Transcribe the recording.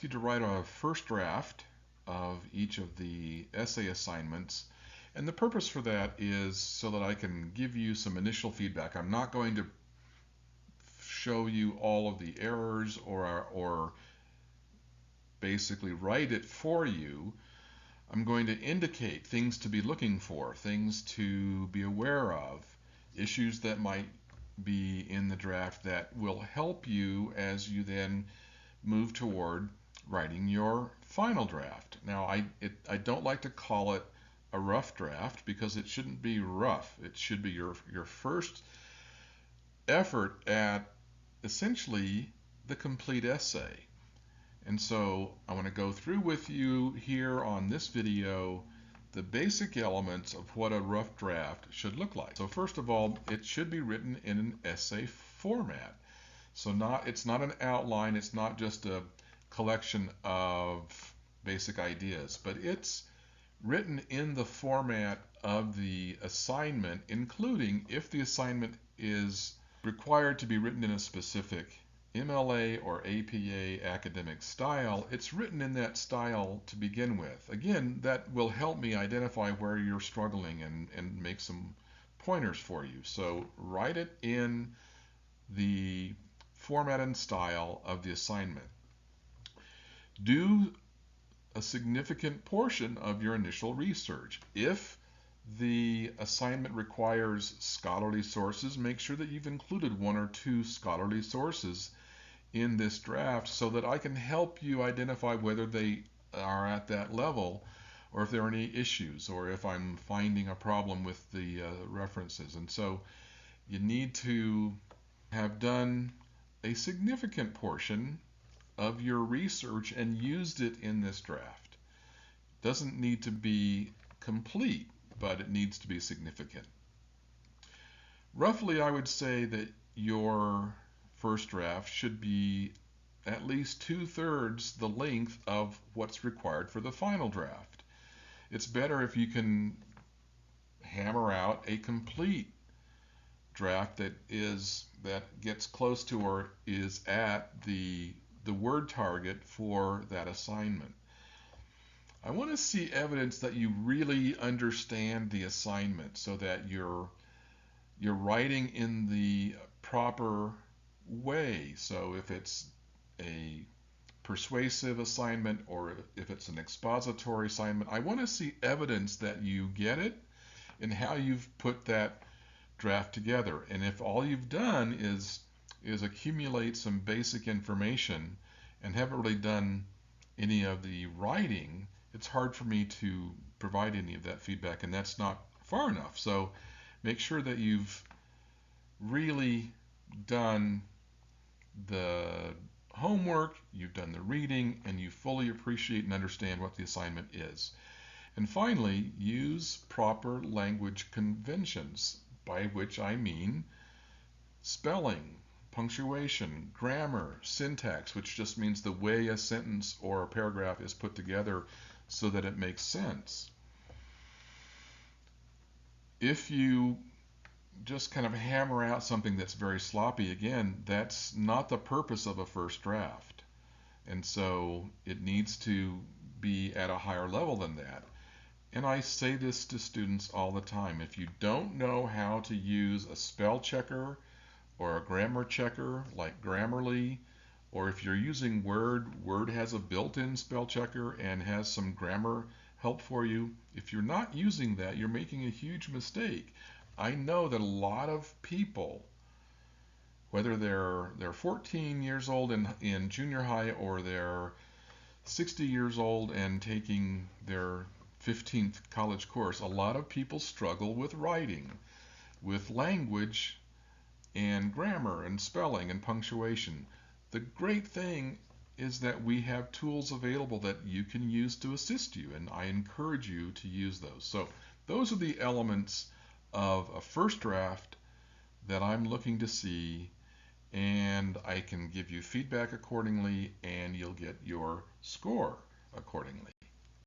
you to write a first draft of each of the essay assignments. And the purpose for that is so that I can give you some initial feedback. I'm not going to show you all of the errors or basically write it for you. I'm going to indicate things to be looking for, things to be aware of, issues that might be in the draft that will help you as you then move toward writing your final draft. Now, I don't like to call it a rough draft because it shouldn't be rough. It should be your first effort at essentially the complete essay. And so I want to go through with you here on this video the basic elements of what a rough draft should look like. So first of all, it should be written in an essay format. So it's not an outline, it's not just a collection of basic ideas, but it's written in the format of the assignment, including if the assignment is required to be written in a specific MLA or APA academic style, it's written in that style to begin with. Again, that will help me identify where you're struggling and make some pointers for you. So write it in the format and style of the assignment. Do a significant portion of your initial research. If the assignment requires scholarly sources, make sure that you've included 1 or 2 scholarly sources in this draft so that I can help you identify whether they are at that level or if there are any issues or if I'm finding a problem with the references. And so you need to have done a significant portion of your research and used it in this draft. Doesn't need to be complete, but it needs to be significant. Roughly, I would say that your first draft should be at least 2/3 the length of what's required for the final draft. It's better if you can hammer out a complete draft that gets close to or is at the word target for that assignment. I want to see evidence that you really understand the assignment so that you're writing in the proper way. So if it's a persuasive assignment or if it's an expository assignment, I want to see evidence that you get it and how you've put that draft together. And if all you've done is accumulate some basic information and haven't really done any of the writing, it's hard for me to provide any of that feedback, and that's not far enough. So make sure that you've really done the homework, you've done the reading, and you fully appreciate and understand what the assignment is. And finally, use proper language conventions, by which I mean spelling, punctuation, grammar, syntax, which just means the way a sentence or a paragraph is put together so that it makes sense. If you just kind of hammer out something that's very sloppy, again, that's not the purpose of a first draft. And so it needs to be at a higher level than that. And I say this to students all the time. If you don't know how to use a spell checker or a grammar checker like Grammarly, or if you're using Word, Word has a built-in spell checker and has some grammar help for you. If you're not using that, you're making a huge mistake. I know that a lot of people, whether they're 14 years old in junior high or they're 60 years old and taking their 15th college course, a lot of people struggle with writing, with language and grammar and spelling and punctuation. The great thing is that we have tools available that you can use to assist you, and I encourage you to use those. So those are the elements of a first draft that I'm looking to see, and I can give you feedback accordingly, and you'll get your score accordingly.